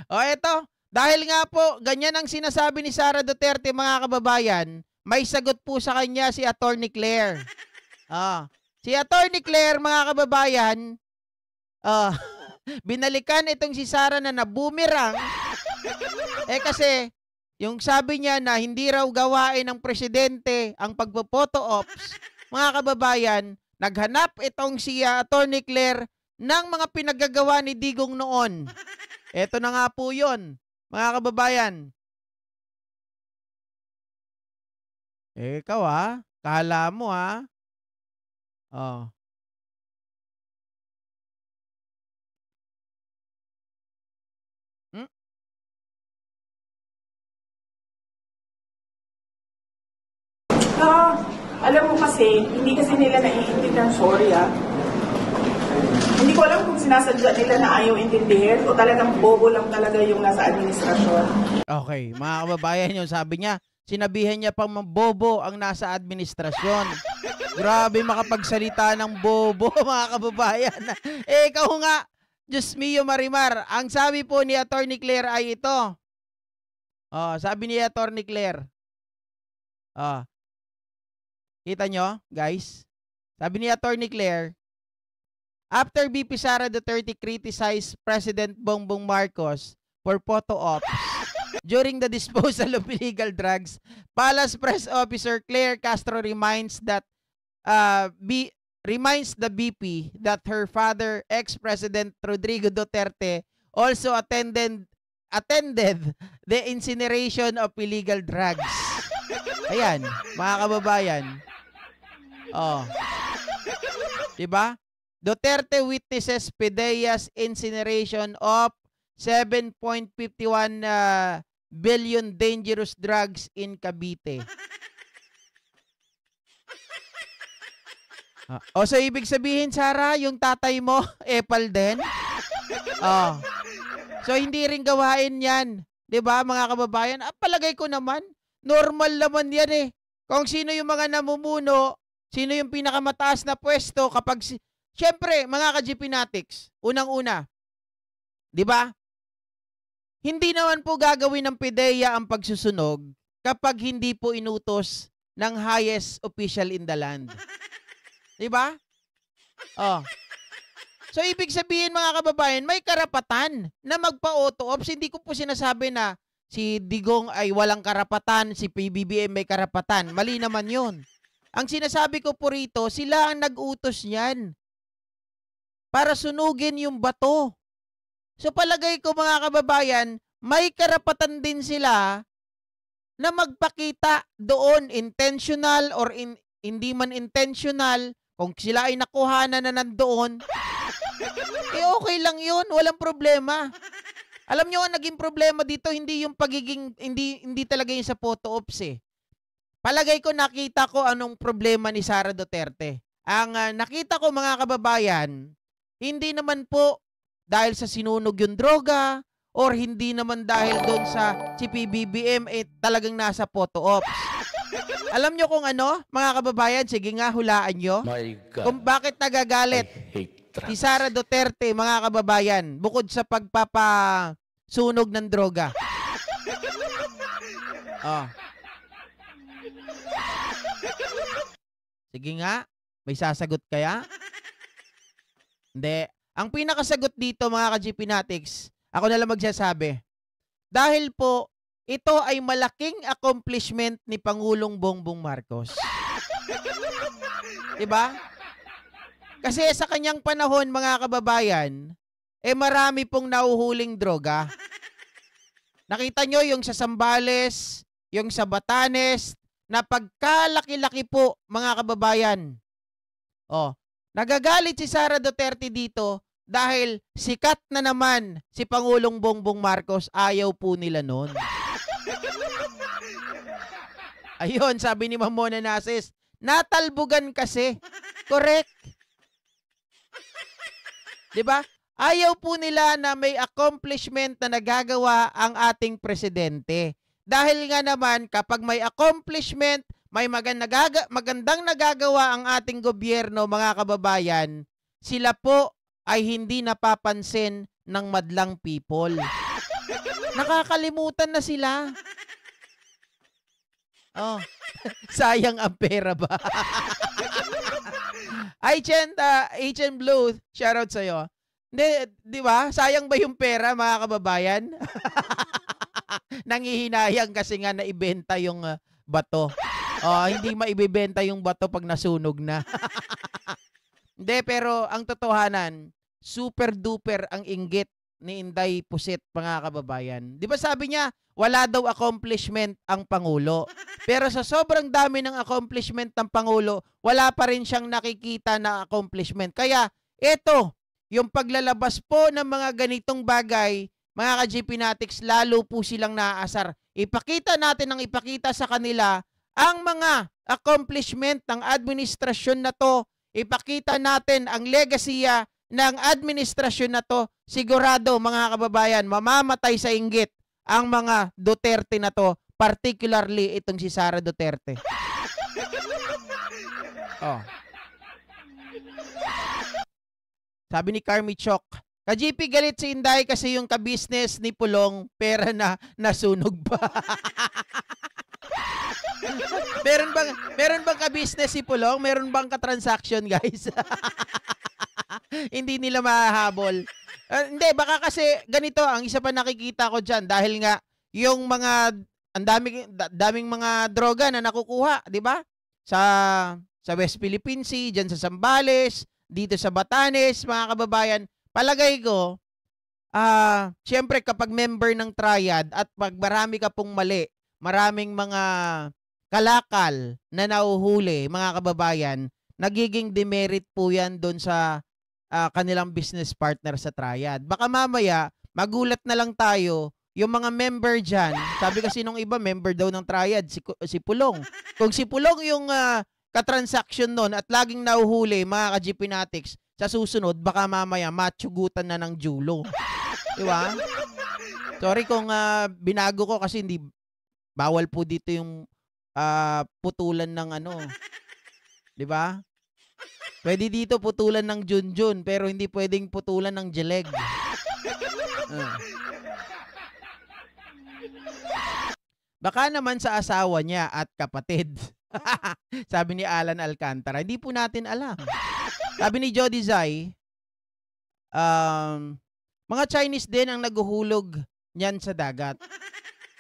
O eto, dahil nga po, ganyan ang sinasabi ni Sara Duterte mga kababayan, may sagot po sa kanya si Attorney Claire. Si Attorney Claire mga kababayan, binalikan itong si Sara na nabumirang. Kasi, yung sabi niya na hindi raw gawain ng presidente ang pagpo-photo ops, mga kababayan, naghanap itong si Attorney Claire ng mga pinagagawa ni Digong noon. Eto na nga po yun, mga kababayan. Ikaw kala mo Oh. Alam mo kasi, hindi kasi nila naiintindihan, sorry Hindi ko alam kung sinasadya nila na ayaw intindihin o talagang bobo lang talaga yung nasa administrasyon. Okay, mga kababayan yung sabi niya, sinabihan niya pang bobo ang nasa administrasyon. Grabe makapagsalita ng bobo, mga kababayan. Ikaw nga, Diyos mio Marimar, ang sabi po ni Attorney Claire ay ito. Sabi ni Attorney Claire. Kita nyo, guys? Sabi ni Attorney Claire, after BP Sara Duterte criticized President Bongbong Marcos for photo ops during the disposal of illegal drugs, Palace Press Officer Claire Castro reminds the BP that her father, ex-President Rodrigo Duterte, also attended the incineration of illegal drugs. Ayan, mga kababayan. Diba? Duterte witnesses PDEA's incineration of 7.51 billion dangerous drugs in Cavite. So ibig sabihin, Sara, yung tatay mo, epal din? So hindi rin gawain yan. Diba, mga kababayan? Palagay ko naman, normal naman yan Kung sino yung mga namumuno, sino yung pinakamataas na pwesto kapag siyempre, mga ka-GPnatics, unang-una, di ba? Hindi naman po gagawin ng PDEA ang pagsusunog kapag hindi po inutos ng highest official in the land. Di ba? So, ibig sabihin mga kababayan, may karapatan na magpa-auto ops. Hindi ko po sinasabi na si Digong ay walang karapatan, si PBBM may karapatan. Mali naman yun. Ang sinasabi ko po rito, sila ang nag-utos niyan para sunugin yung bato. So palagay ko mga kababayan, may karapatan din sila na magpakita doon, intentional or hindi man intentional, kung sila ay nakuhanan na nandoon, okay lang yun, walang problema. Alam nyo, ang naging problema dito, hindi yung pagiging, hindi talaga yung sa photo ops Palagay ko nakita ko anong problema ni Sara Duterte. Ang nakita ko mga kababayan, hindi naman po dahil sa sinunog yung droga or hindi naman dahil doon sa si PBBM talagang nasa photo ops. Alam nyo kung ano, mga kababayan, sige nga hulaan nyo kung bakit nagagalit si Sara Duterte, mga kababayan, bukod sa pagpapasunog ng droga. Sige nga, may sasagot kaya? Hindi. Ang pinakasagot dito mga ka-GPnatics, ako na lang magsasabi. Dahil po, ito ay malaking accomplishment ni Pangulong Bongbong Marcos. Diba? Kasi sa kanyang panahon mga kababayan, marami pong nahuhuling droga. Nakita nyo yung sa Zambales, yung sa Batanes, na pagkalaki-laki po mga kababayan. Nagagalit si Sara Duterte dito dahil sikat na naman si Pangulong Bongbong Marcos, ayaw po nila nun. Ayun, sabi ni Mamona Nases, natalbugan kasi. Correct. Diba? Ayaw po nila na may accomplishment na nagagawa ang ating presidente. Dahil nga naman, kapag may accomplishment, may magandang nagagawa ang ating gobyerno, mga kababayan, sila po ay hindi napapansin ng madlang people. Nakakalimutan na sila. Oh, sayang ang pera ba? Agent Blue, shoutout sa'yo. Hindi, di ba? Sayang ba yung pera, mga kababayan? Nangihinayang kasi nga naibenta yung bato. Hindi maibibenta yung bato pag nasunog na. Hindi, pero ang totohanan, super duper ang inggit ni Inday Pusit, mga kababayan. Di ba sabi niya, wala daw accomplishment ang Pangulo. Pero sa sobrang dami ng accomplishment ng Pangulo, wala pa rin siyang nakikita na accomplishment. Kaya, ito, yung paglalabas po ng mga ganitong bagay, mga ka-GP Natics, lalo po silang naaasar. Ipakita natin ang ipakita sa kanila ang mga accomplishment ng administrasyon na to. Ipakita natin ang legasiya ng administrasyon na to. Sigurado, mga kababayan, mamamatay sa inggit ang mga Duterte na to, particularly itong si Sara Duterte. Oh. Sabi ni Carmi Chok, ka-GP galit si Inday kasi yung ka-business ni Pulong, pera na nasunog pa. meron bang ka-business si Pulong? Meron bang ka-transaction, guys? Hindi nila mahahabol. Hindi, baka kasi ganito, ang isa pa nakikita ko dyan, dahil nga yung mga, ang daming mga droga na nakukuha, di ba? Sa West Philippine Sea, dyan sa Zambales, dito sa Batanes, mga kababayan, palagay ko, siyempre kapag member ng triad at pag marami ka pong mali, maraming mga kalakal na nauhuli, mga kababayan, nagiging demerit po yan doon sa kanilang business partner sa triad. Baka mamaya, magulat na lang tayo, yung mga member dyan, sabi kasi nung iba, member daw ng triad, si Pulong. Kung si Pulong yung katransaction nun at laging nauhuli, mga ka-GP Natics, sa susunod, baka mamaya matsugutan na ng julo. Di ba? Sorry kung binago ko kasi hindi, bawal po dito yung putulan ng ano. Di ba? Pwede dito putulan ng Junjun, pero hindi pwedeng putulan ng Jeleg. Baka naman sa asawa niya at kapatid. Sabi ni Alan Alcantara. Hindi po natin alam. Sabi ni Jody Zay, mga Chinese din ang naguhulog niyan sa dagat.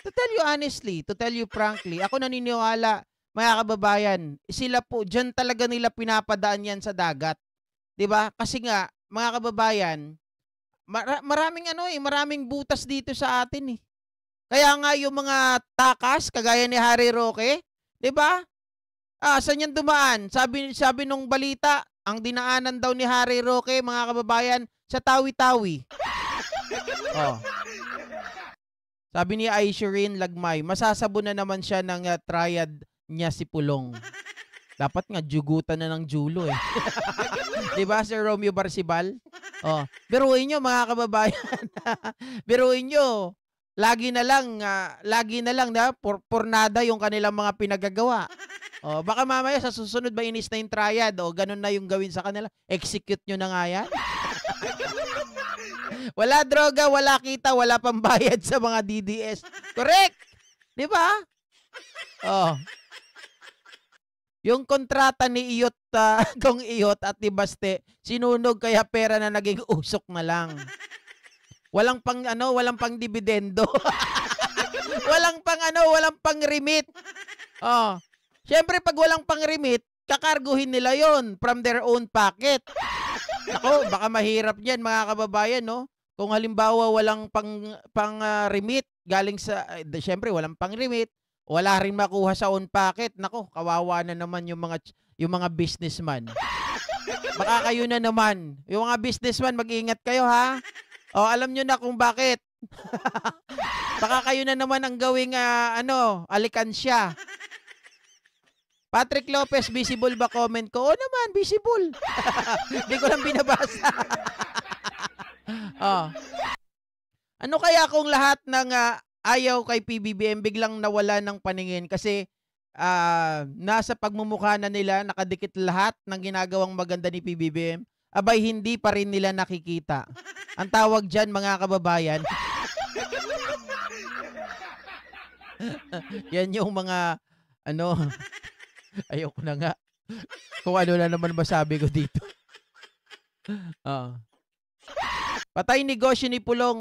To tell you honestly, to tell you frankly, ako naniniwala, mga kababayan, sila po, dyan talaga nila pinapadaan yan sa dagat. 'Di ba? Kasi nga, mga kababayan, maraming butas dito sa atin eh. Kaya nga yung mga takas, kagaya ni Harry Roque, 'di ba? Saan yan dumaan? Sabi nung balita, ang dinaanan daw ni Harry Roque, mga kababayan, sa Tawi-Tawi. Oh. Sabi ni Aishirin Lagmay, masasabo na naman siya ng triad niya si Pulong. Dapat nga jugutan na ng julo eh. 'Di ba, Sir Romeo Barcibal? Oh, biruin niyo, mga kababayan. Biruin niyo. Lagi na lang na pornada yung kanilang mga pinagagawa. Oh, baka mamaya sa susunod ba inis na yung triad o ganun na yung gawin sa kanila. Execute nyo na nga yan. Wala droga, wala kita, wala pambayad sa mga DDS. Correct! Di ba? Oh. Yung kontrata ni Iyot, kong Iyot at ni Baste, sinunog kaya pera na naging usok na lang. Walang pang dividendo. walang pang remit. Oh. Siyempre pag walang pang remit, kakarguhin nila 'yon from their own pocket. Ako, baka mahirap 'yan, mga kababayan, no? Kung halimbawa walang pang remit galing sa siyempre walang pang remit, wala rin makuha sa own pocket. Nako, kawawa na naman yung mga businessman. Baka kayo na naman. Yung mga businessman, mag-ingat kayo, ha? O, alam nyo na kung bakit. Baka kayo na naman ang gawing, alikansya. Patrick Lopez, visible ba comment ko? Oo naman, visible. Hindi ko lang binabasa. Oh. Ano kaya kung lahat ng ayaw kay PBBM biglang nawala ng paningin kasi nasa pagmumukha na nila nakadikit lahat ng ginagawang maganda ni PBBM, abay hindi pa rin nila nakikita. Ang tawag dyan, mga kababayan, Yan yung mga, ano, ayoko na nga. Kung ano na naman masabi ko dito. Ah. Patay negosyo ni Pulong.